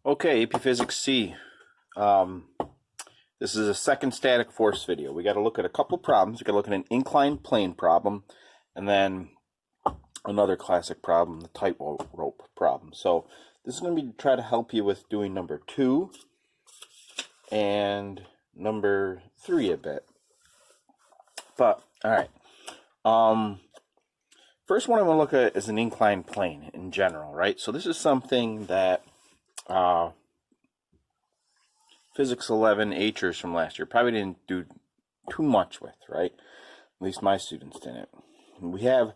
Okay, AP Physics C. This is a second static force video. We got to look at a couple problems. We got to look at an inclined plane problem, and then another classic problem, the tightrope problem. So this is going to be to try to help you with doing number 2 and number 3 a bit. But all right. First one I want to look at is an inclined plane in general, right? So this is something that Physics 11 H'ers from last year probably didn't do too much with, right? At least my students didn't. We have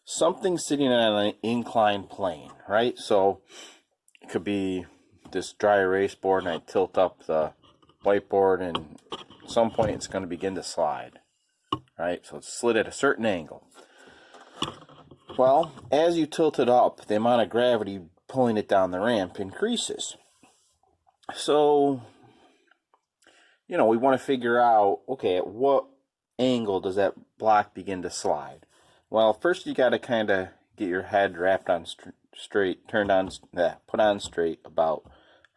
something sitting on an inclined plane, right? So it could be this dry erase board, and I tilt up the whiteboard, and at some point it's going to begin to slide, right? So it's slid at a certain angle. Well, as you tilt it up, the amount of gravity pulling it down the ramp increases. So, you know, we want to figure out, okay, at what angle does that block begin to slide? Well, first you got to kind of get your head wrapped on straight, put on straight about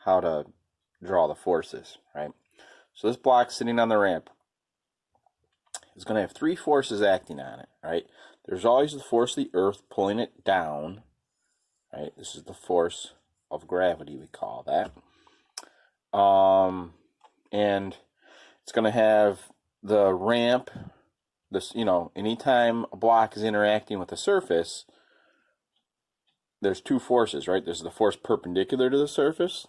how to draw the forces, right? So this block sitting on the ramp is going to have 3 forces acting on it, right? There's always the force of the earth pulling it down, right? This is the force of gravity, we call that. And it's going to have the ramp, this, you know, anytime a block is interacting with a surface, there's 2 forces, right? There's the force perpendicular to the surface,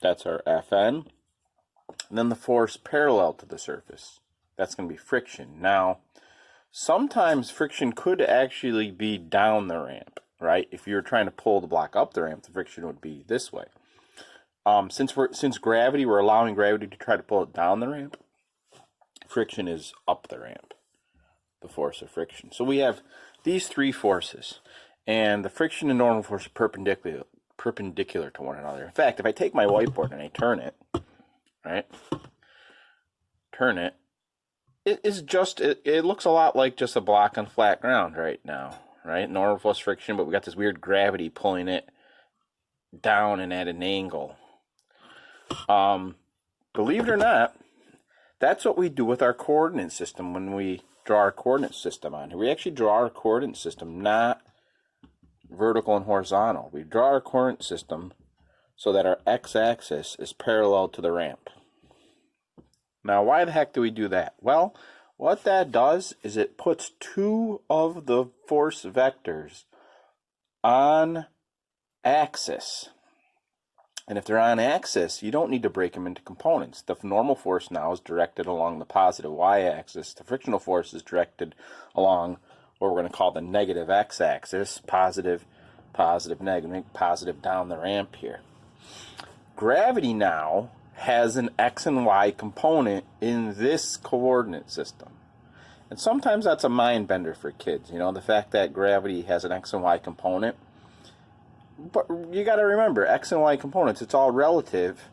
that's our Fn, and then the force parallel to the surface, that's going to be friction. Now, sometimes friction could actually be down the ramp, right? If you're trying to pull the block up the ramp, the friction would be this way. Since we're allowing gravity to try to pull it down the ramp, friction is up the ramp, the force of friction. So we have these 3 forces, and the friction and normal force are perpendicular to one another. In fact, if I take my whiteboard and I turn it, right? Turn it. It looks a lot like just a block on flat ground right now, right? Normal force friction, but we got this weird gravity pulling it down and at an angle. Believe it or not, that's what we do with our coordinate system when we draw our coordinate system on here. We actually draw our coordinate system not vertical and horizontal. We draw our coordinate system so that our x-axis is parallel to the ramp. Now, why the heck do we do that? Well, what that does is it puts 2 of the force vectors on axis. And if they're on axis, you don't need to break them into components. The normal force now is directed along the positive y-axis. The frictional force is directed along what we're going to call the negative x-axis. Positive, positive, negative, positive down the ramp here. Gravity now has an x and y component in this coordinate system. And sometimes that's a mind bender for kids, you know, the fact that gravity has an x and y component. But you got to remember, x and y components, it's all relative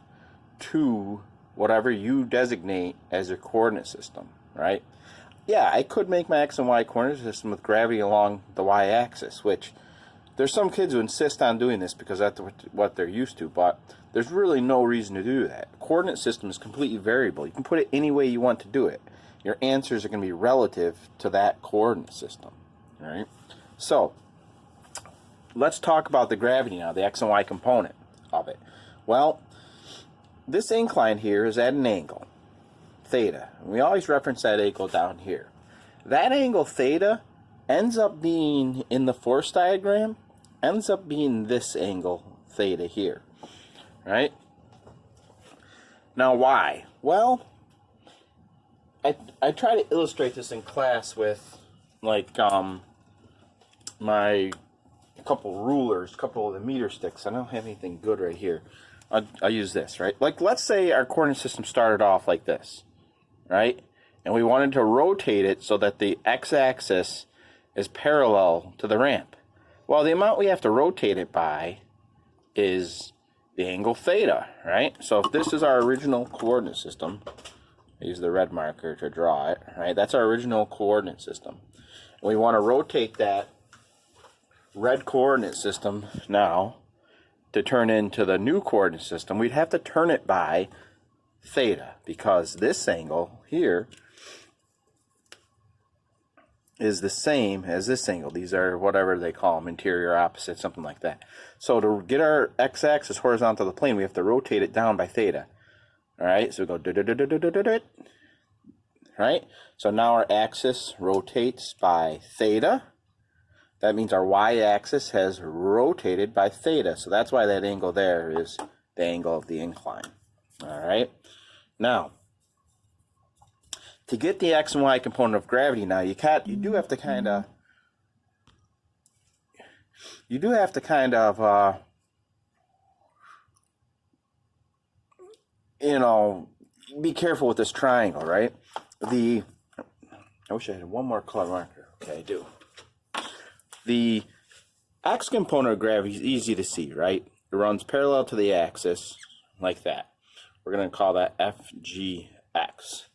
to whatever you designate as your coordinate system, right? Yeah, I could make my x and y coordinate system with gravity along the y-axis, which there's some kids who insist on doing this because that's what they're used to, but there's really no reason to do that. Coordinate system is completely variable. You can put it any way you want to do it. Your answers are going to be relative to that coordinate system, all right? So, let's talk about the gravity now, the x and y component of it. Well, this incline here is at an angle, theta. And we always reference that angle down here. That angle, theta, ends up being, in the force diagram, ends up being this angle, theta here, right? Now, why? Well, I try to illustrate this in class with, like, my couple rulers, couple of the meter sticks. I don't have anything good right here. I'll use this, right? Like, let's say our coordinate system started off like this, right? And we wanted to rotate it so that the x-axis is parallel to the ramp. Well, the amount we have to rotate it by is the angle theta, right? So if this is our original coordinate system, I use the red marker to draw it, right? That's our original coordinate system. And we want to rotate that red coordinate system now to turn into the new coordinate system, we'd have to turn it by theta, because this angle here is the same as this angle. These are whatever they call them, interior, opposite, something like that. So to get our x-axis horizontal to the plane, we have to rotate it down by theta. All right, so we go right? So now our axis rotates by theta. That means our y-axis has rotated by theta. So that's why that angle there is the angle of the incline. All right. Now, to get the x and y component of gravity, now you do have to kind of be careful with this triangle, right? I wish I had one more color marker. Okay, I do. The x component of gravity is easy to see, right? It runs parallel to the axis like that. We're going to call that FGX.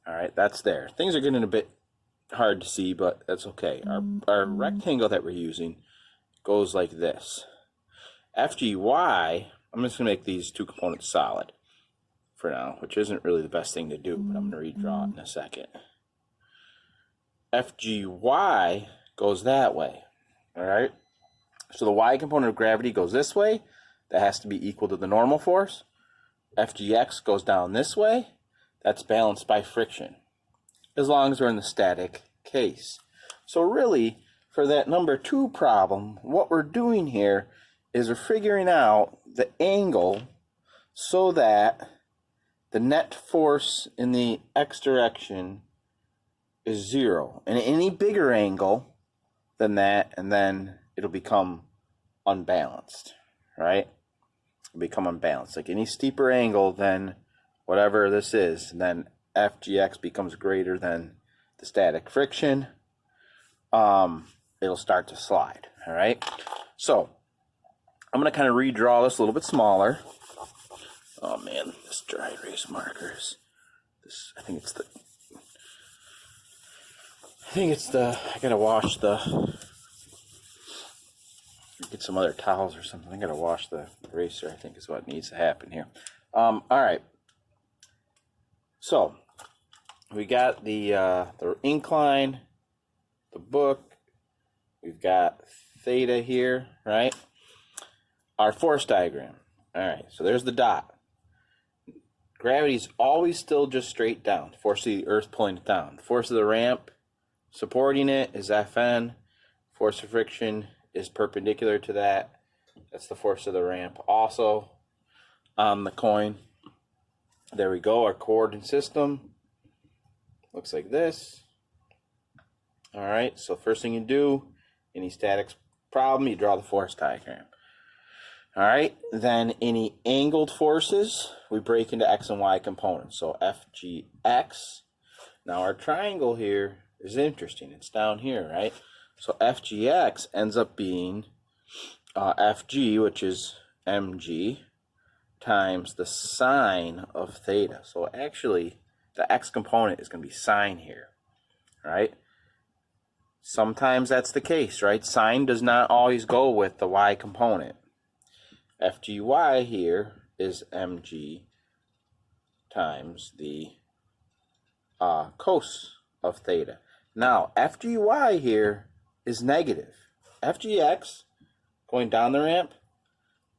All right, that's there. Things are getting a bit hard to see, but that's okay. Our rectangle that we're using goes like this. FGY, I'm just going to make these two components solid for now, which isn't really the best thing to do, but I'm going to redraw it in a second. FGY goes that way, all right? So the y component of gravity goes this way. That has to be equal to the normal force. FGX goes down this way. That's balanced by friction, as long as we're in the static case. So really, for that number 2 problem, what we're doing here is we're figuring out the angle so that the net force in the x direction is 0. And any bigger angle than that, and then it'll become unbalanced, right? It'll become unbalanced. Like any steeper angle than whatever this is, and then FGX becomes greater than the static friction, it'll start to slide, all right? So I'm going to kind of redraw this a little bit smaller. Oh man, this dry erase markers. I think it's the, I gotta wash get some other towels or something. I gotta wash the eraser, I think is what needs to happen here. All right. So, we got the incline, the book, we've got theta here, right? Our force diagram. All right, so there's the dot. Gravity's always still just straight down. Force of the earth pulling it down. Force of the ramp supporting it is Fn. Force of friction is perpendicular to that. That's the force of the ramp. Also on the coin. There we go, our coordinate system. Looks like this. All right, so first thing you do, any statics problem, you draw the force diagram. All right, then any angled forces, we break into x and y components. So FGX. Now our triangle here is interesting. It's down here, right? So FGX ends up being FG, which is mg, times the sine of theta. So actually, the x component is going to be sine here, right? Sometimes that's the case, right? Sine does not always go with the y component. FGY here is mg times the cos of theta. Now, FGY here is negative. FGX, going down the ramp,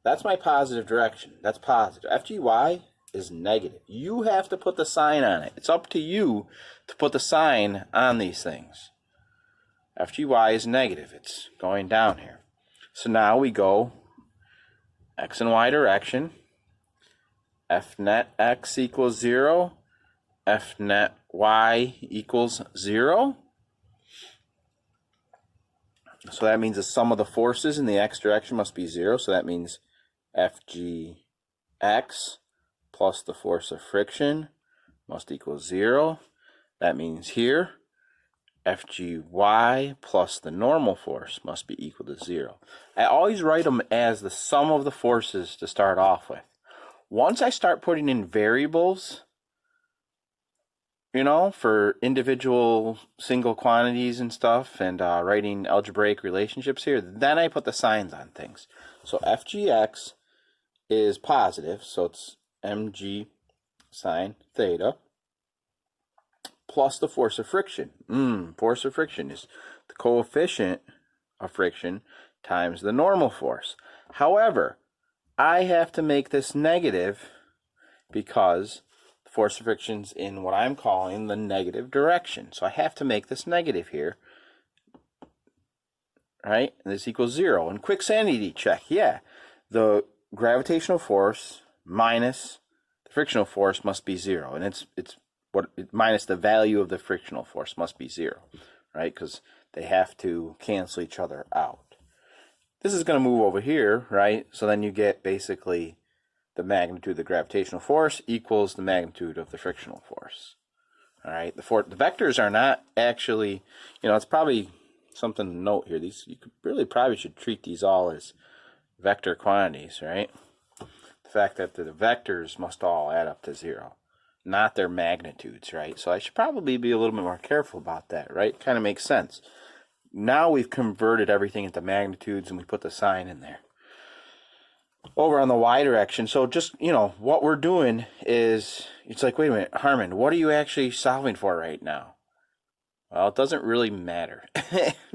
that's my positive direction. That's positive. FGY is negative. You have to put the sign on it. It's up to you to put the sign on these things. FGY is negative. It's going down here. So now we go x and y direction. F net x equals 0. F net y equals 0. So that means the sum of the forces in the x direction must be 0. So that means FGX plus the force of friction must equal 0. That means here FGY plus the normal force must be equal to 0. I always write them as the sum of the forces to start off with. Once I start putting in variables, for individual single quantities and stuff, and writing algebraic relationships here, then I put the signs on things. So FGX is positive, so it's mg sine theta plus the force of friction. Force of friction is the coefficient of friction times the normal force. However, I have to make this negative because the force of friction's in what I'm calling the negative direction. So I have to make this negative here, right? And this equals 0. And quick sanity check, yeah, the gravitational force minus the frictional force must be 0, and it's minus the value of the frictional force must be 0, right? Because they have to cancel each other out. This is going to move over here, right? So then you get basically the magnitude of the gravitational force equals the magnitude of the frictional force. All right, the vectors are not actually, it's probably something to note here. These, you probably should treat these all as vector quantities, right? The fact that the vectors must all add up to 0, not their magnitudes, right? So I should probably be a little bit more careful about that, right? Kind of makes sense. Now we've converted everything into magnitudes and we put the sign in there. Over on the y direction, so just, what we're doing is, it's like, wait a minute, Harmon, what are you actually solving for right now? Well, it doesn't really matter.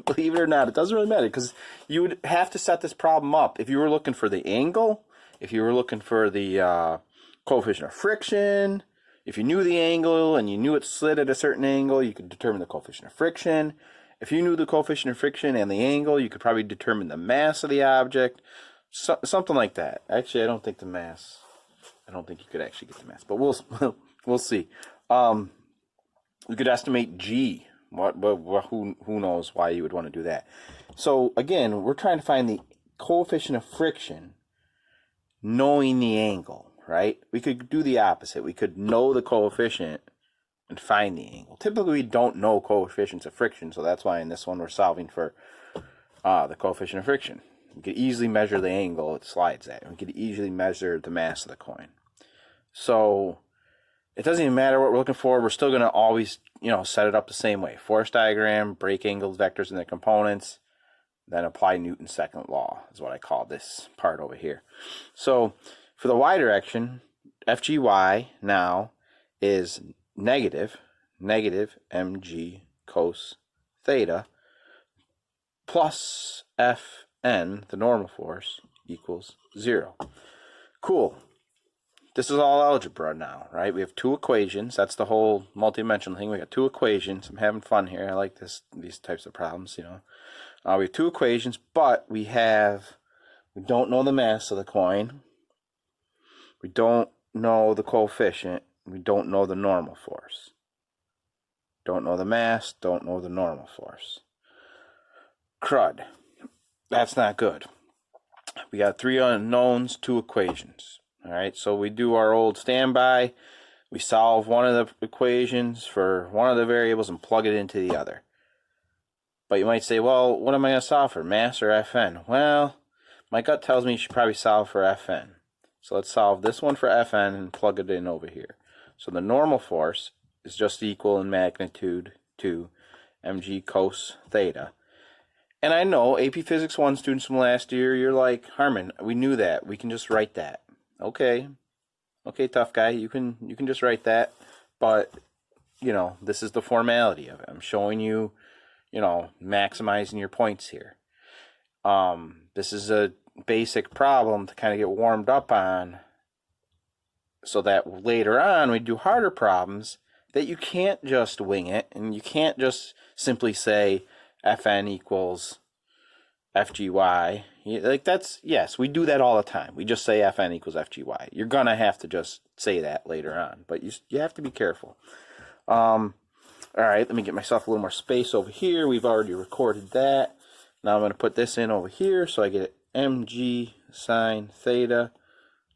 Believe it or not, it doesn't really matter, because you would have to set this problem up. If you were looking for the angle, if you were looking for the coefficient of friction, if you knew the angle and you knew it slid at a certain angle, you could determine the coefficient of friction. If you knew the coefficient of friction and the angle, you could probably determine the mass of the object. Something like that. Actually, I don't think the mass. I don't think you could actually get the mass, but we'll see. You could estimate g. Who knows why you would want to do that? So again, we're trying to find the coefficient of friction, knowing the angle, right? We could do the opposite. We could know the coefficient and find the angle. Typically, we don't know coefficients of friction, so that's why in this one we're solving for the coefficient of friction. We could easily measure the angle it slides at. We could easily measure the mass of the coin. So it doesn't even matter what we're looking for. We're still going to always, set it up the same way. Force diagram, break angles, vectors, and their components, then apply Newton's second law is what I call this part over here. So for the y direction, FGY now is negative mg cos theta plus Fn, the normal force, equals 0. Cool. This is all algebra now, right? We have two equations. That's the whole multidimensional thing. We got two equations. I'm having fun here. I like these types of problems, We have two equations, but we don't know the mass of the coin. We don't know the coefficient. We don't know the normal force. Don't know the mass, don't know the normal force. Crud. That's not good. We got three unknowns, two equations. All right, so we do our old standby. We solve one of the equations for one of the variables and plug it into the other. But you might say, well, what am I going to solve for, mass or Fn? Well, my gut tells me you should probably solve for Fn. So let's solve this one for Fn and plug it in over here. So the normal force is just equal in magnitude to mg cos theta. And I know AP Physics 1 students from last year, you're like, Harmon, we knew that. We can just write that. Okay, tough guy, you can just write that. But, this is the formality of it. I'm showing you, maximizing your points here. This is a basic problem to kind of get warmed up on, so that later on we do harder problems that you can't just wing it, and you can't just simply say Fn equals FGY. Yes, we do that all the time. We just say Fn equals FGY. You're going to have to just say that later on, but you have to be careful. All right, let me get myself a little more space over here. We've already recorded that. Now I'm going to put this in over here, so I get mg sine theta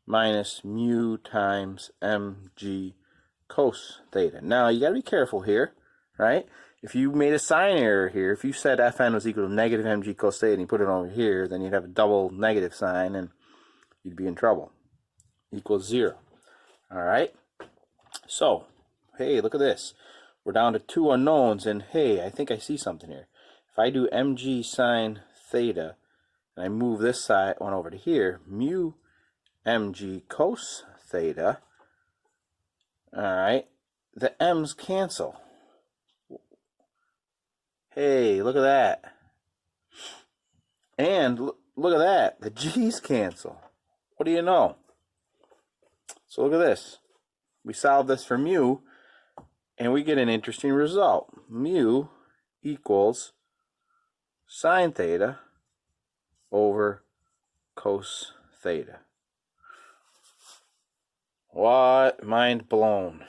minus mu times mg cos theta. Now, you got to be careful here, right? If you made a sign error here, if you said Fn was equal to negative mg cos theta and you put it over here, then you'd have a double negative sign and you'd be in trouble. Equals 0. All right? So, hey, look at this. We're down to two unknowns, and hey, I think I see something here. If I do mg sine theta and I move this side one over to here, mu mg cos theta, all right, the m's cancel. Hey, look at that. And look at that, the g's cancel. What do you know? So look at this. We solve this for mu, and we get an interesting result. Mu equals sine theta over cos theta. What? Mind blown.